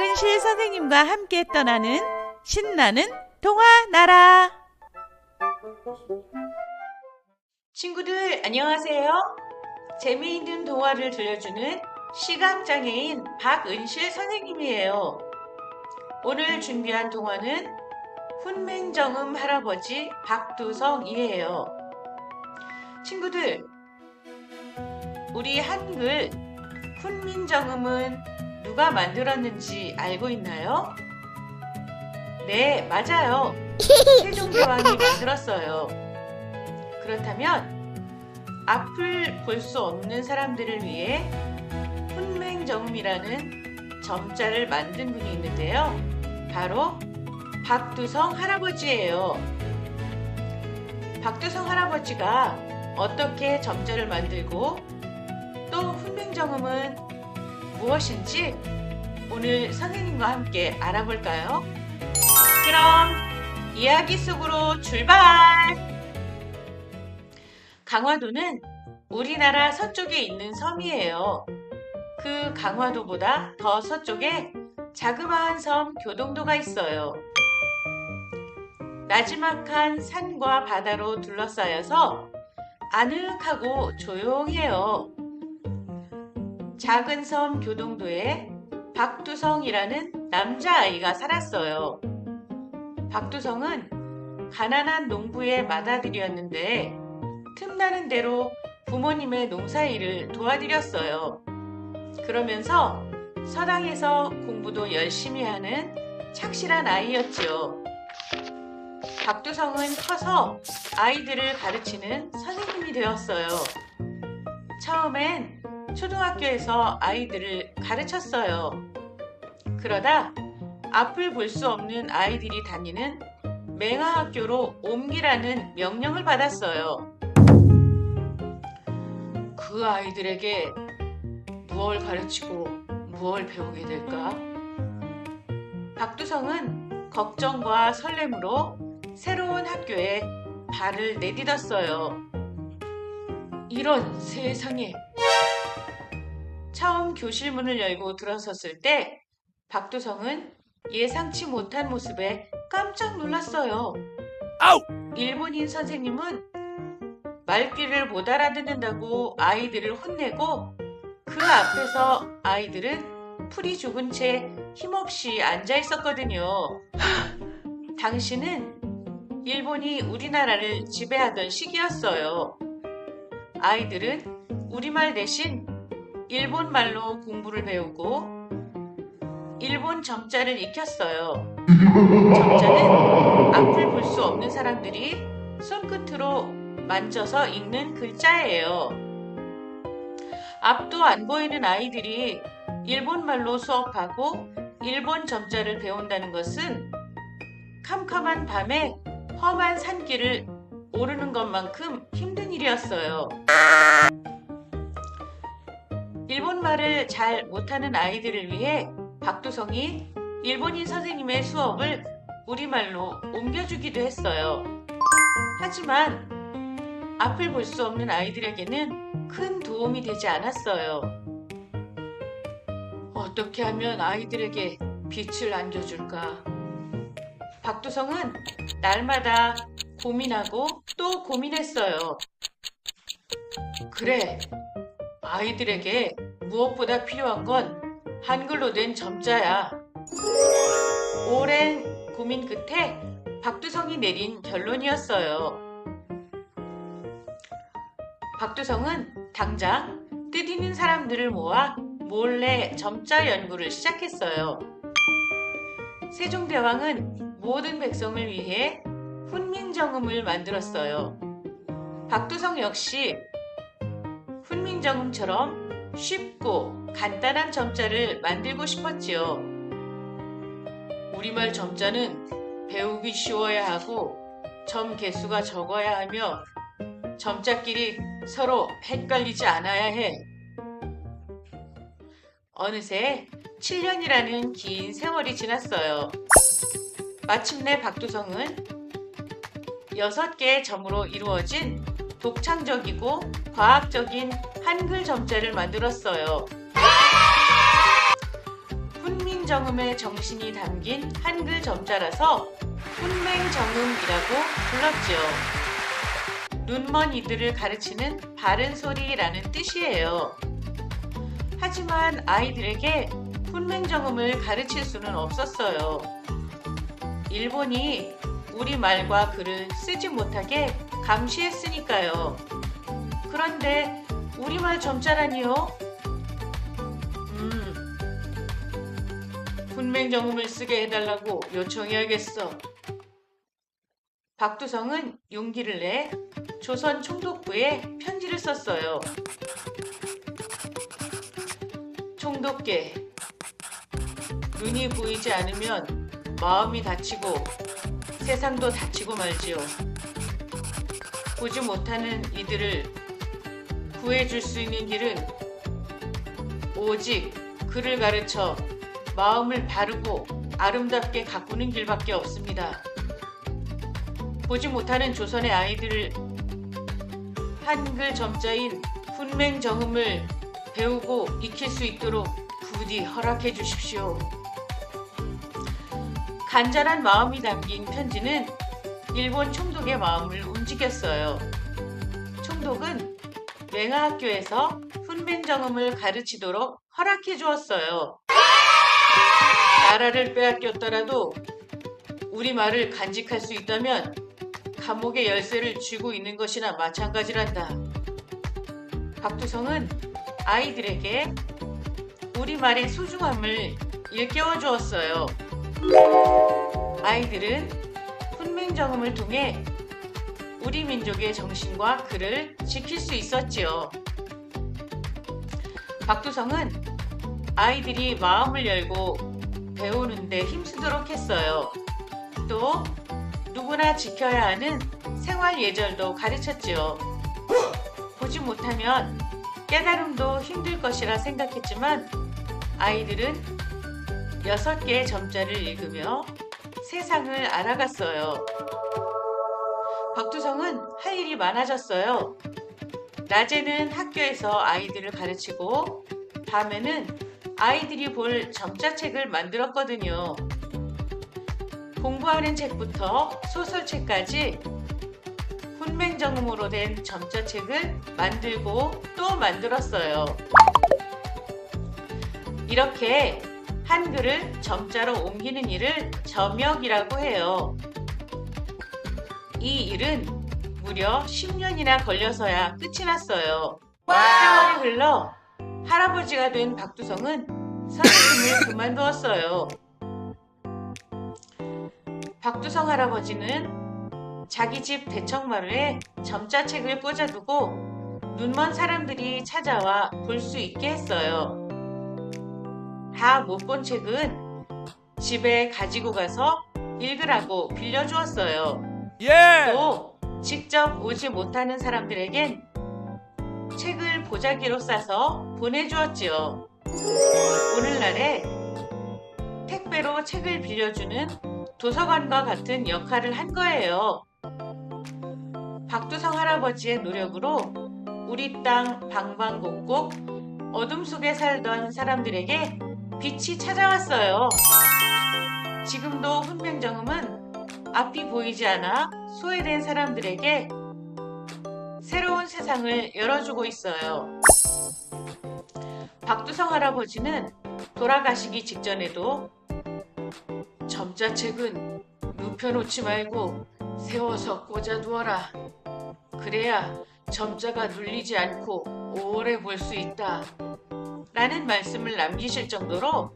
박은실 선생님과 함께 떠나는 신나는 동화 나라. 친구들 안녕하세요. 재미있는 동화를 들려주는 시각장애인 박은실 선생님이에요. 오늘 준비한 동화는 훈맹정음 할아버지 박두성이에요. 친구들, 우리 한글 훈민정음은 누가 만들었는지 알고 있나요? 네, 맞아요. 세종대왕이 만들었어요. 그렇다면 앞을 볼 수 없는 사람들을 위해 훈맹정음이라는 점자를 만든 분이 있는데요. 바로 박두성 할아버지예요. 박두성 할아버지가 어떻게 점자를 만들고 또 훈맹정음은 무엇인지 오늘 선생님과 함께 알아볼까요? 그럼 이야기 속으로 출발! 강화도는 우리나라 서쪽에 있는 섬이에요. 그 강화도보다 더 서쪽에 자그마한 섬 교동도가 있어요. 나지막한 산과 바다로 둘러싸여서 아늑하고 조용해요. 작은 섬 교동도에 박두성이라는 남자아이가 살았어요. 박두성은 가난한 농부의 맏아들이었는데 틈나는 대로 부모님의 농사일을 도와드렸어요. 그러면서 서당에서 공부도 열심히 하는 착실한 아이였지요. 박두성은 커서 아이들을 가르치는 선생님이 되었어요. 처음엔 초등학교에서 아이들을 가르쳤어요. 그러다 앞을 볼 수 없는 아이들이 다니는 맹아학교로 옮기라는 명령을 받았어요. 그 아이들에게 무엇을 가르치고 무엇을 배우게 될까? 박두성은 걱정과 설렘으로 새로운 학교에 발을 내딛었어요. 이런 세상에! 처음 교실 문을 열고 들어섰을 때 박두성은 예상치 못한 모습에 깜짝 놀랐어요. 일본인 선생님은 말귀를 못 알아듣는다고 아이들을 혼내고 그 앞에서 아이들은 풀이 죽은 채 힘없이 앉아 있었거든요. 당시는 일본이 우리나라를 지배하던 시기였어요. 아이들은 우리말 대신 일본말로 공부를 배우고 일본 점자를 익혔어요. 점자는 앞을 볼 수 없는 사람들이 손끝으로 만져서 읽는 글자예요. 앞도 안 보이는 아이들이 일본말로 수업하고 일본 점자를 배운다는 것은 캄캄한 밤에 험한 산길을 오르는 것만큼 힘든 일이었어요. 일본말을 잘 못하는 아이들을 위해 박두성이 일본인 선생님의 수업을 우리말로 옮겨주기도 했어요. 하지만 앞을 볼 수 없는 아이들에게는 큰 도움이 되지 않았어요. 어떻게 하면 아이들에게 빛을 안겨줄까? 박두성은 날마다 고민하고 또 고민했어요. 그래, 아이들에게 무엇보다 필요한 건 한글로 된 점자야. 오랜 고민 끝에 박두성이 내린 결론이었어요. 박두성은 당장 뜻있는 사람들을 모아 몰래 점자 연구를 시작했어요. 세종대왕은 모든 백성을 위해 훈민정음을 만들었어요. 박두성 역시 훈민정음처럼 쉽고 간단한 점자를 만들고 싶었지요. 우리말 점자는 배우기 쉬워야 하고 점 개수가 적어야 하며 점자끼리 서로 헷갈리지 않아야 해. 어느새 7년이라는 긴 세월이 지났어요. 마침내 박두성은 6개의 점으로 이루어진 독창적이고 과학적인 한글 점자를 만들었어요. 훈민정음은 훈맹정음의 정신이 담긴 한글 점자라서 훈맹정음이라고 불렀지요. 눈먼 이들을 가르치는 바른 소리라는 뜻이에요. 하지만 아이들에게 훈맹정음을 가르칠 수는 없었어요. 일본이 우리말과 글을 쓰지 못하게 감시했으니까요. 그런데 우리말 점자라니요? 훈맹정음을 쓰게 해달라고 요청해야겠어. 박두성은 용기를 내 조선 총독부에 편지를 썼어요. 총독께, 눈이 보이지 않으면 마음이 다치고 세상도 다치고 말지요. 보지 못하는 이들을 구해줄 수 있는 길은 오직 글을 가르쳐 마음을 바르고 아름답게 가꾸는 길밖에 없습니다. 보지 못하는 조선의 아이들을 한글 점자인 훈맹정음을 배우고 익힐 수 있도록 부디 허락해 주십시오. 간절한 마음이 담긴 편지는 일본 총독의 마음을 움직였어요. 총독은 맹하학교에서 훈맹정음을 가르치도록 허락해 주었어요. 나라를 빼앗겼더라도 우리말을 간직할 수 있다면 감옥의 열쇠를 쥐고 있는 것이나 마찬가지란다. 박두성은 아이들에게 우리말의 소중함을 일깨워 주었어요. 아이들은 훈맹정음을 통해 우리 민족의 정신과 글을 지킬 수 있었지요. 박두성은 아이들이 마음을 열고 배우는데 힘쓰도록 했어요. 또 누구나 지켜야 하는 생활 예절도 가르쳤지요. 보지 못하면 깨달음도 힘들 것이라 생각했지만 아이들은 6개의 점자를 읽으며 세상을 알아갔어요. 박두성은 할 일이 많아졌어요. 낮에는 학교에서 아이들을 가르치고 밤에는 아이들이 볼 점자책을 만들었거든요. 공부하는 책부터 소설책까지 훈맹정음으로 된 점자책을 만들고 또 만들었어요. 이렇게 한글을 점자로 옮기는 일을 점역이라고 해요. 이 일은 무려 10년이나 걸려서야 끝이 났어요. 세월이 흘러 할아버지가 된 박두성은 선생님을 그만두었어요. 박두성 할아버지는 자기 집 대청마루에 점자책을 꽂아두고 눈먼 사람들이 찾아와 볼 수 있게 했어요. 다 못 본 책은 집에 가지고 가서 읽으라고 빌려주었어요. 또 직접 오지 못하는 사람들에겐 책을 보자기로 싸서 보내주었지요. 오늘날에 택배로 책을 빌려주는 도서관과 같은 역할을 한 거예요. 박두성 할아버지의 노력으로 우리 땅 방방곡곡 어둠 속에 살던 사람들에게 빛이 찾아왔어요. 지금도 훈맹정음은 앞이 보이지 않아 소외된 사람들에게 새로운 세상을 열어주고 있어요. 박두성 할아버지는 돌아가시기 직전에도 점자책은 눕혀놓지 말고 세워서 꽂아두어라. 그래야 점자가 눌리지 않고 오래 볼 수 있다. 라는 말씀을 남기실 정도로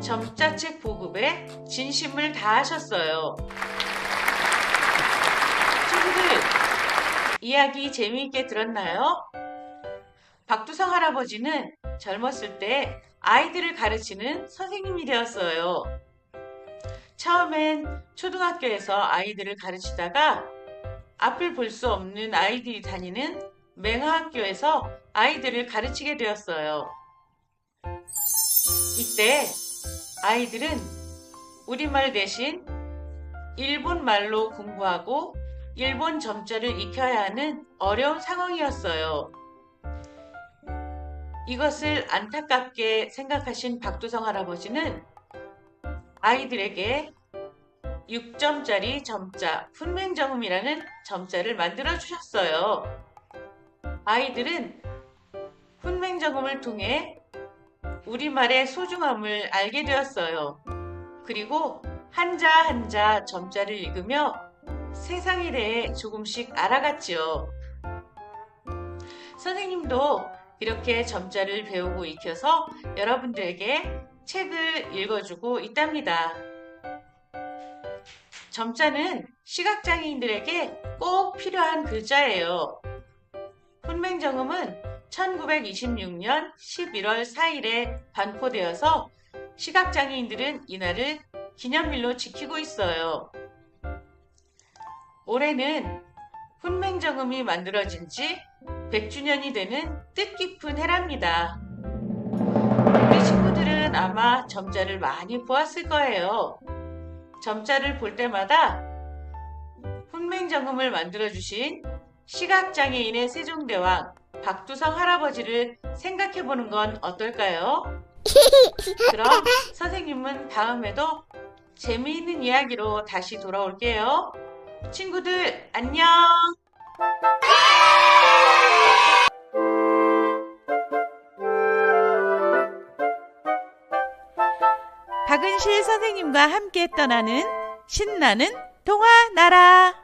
점자책 보급에 진심을 다하셨어요. 친구들, 이야기 재미있게 들었나요? 박두성 할아버지는 젊었을 때 아이들을 가르치는 선생님이 되었어요. 처음엔 초등학교에서 아이들을 가르치다가 앞을 볼 수 없는 아이들이 다니는 맹하학교에서 아이들을 가르치게 되었어요. 이때 아이들은 우리말 대신 일본 말로 공부하고 일본 점자를 익혀야 하는 어려운 상황이었어요. 이것을 안타깝게 생각하신 박두성 할아버지는 아이들에게 6점짜리 점자 훈맹정음이라는 점자를 만들어 주셨어요. 아이들은 훈맹정음을 통해 우리말의 소중함을 알게 되었어요. 그리고 한자 한자 점자를 읽으며 세상에 대해 조금씩 알아갔지요. 선생님도 이렇게 점자를 배우고 익혀서 여러분들에게 책을 읽어주고 있답니다. 점자는 시각장애인들에게 꼭 필요한 글자예요. 훈맹정음은 1926년 11월 4일에 반포되어서 시각장애인들은 이날을 기념일로 지키고 있어요. 올해는 훈맹정음이 만들어진 지 100주년이 되는 뜻깊은 해랍니다. 우리 친구들은 아마 점자를 많이 보았을 거예요. 점자를 볼 때마다 훈맹정음을 만들어주신 시각장애인의 세종대왕 박두성 할아버지를 생각해보는 건 어떨까요? 그럼 선생님은 다음에도 재미있는 이야기로 다시 돌아올게요. 친구들 안녕! 박은실 선생님과 함께 떠나는 신나는 동화 나라.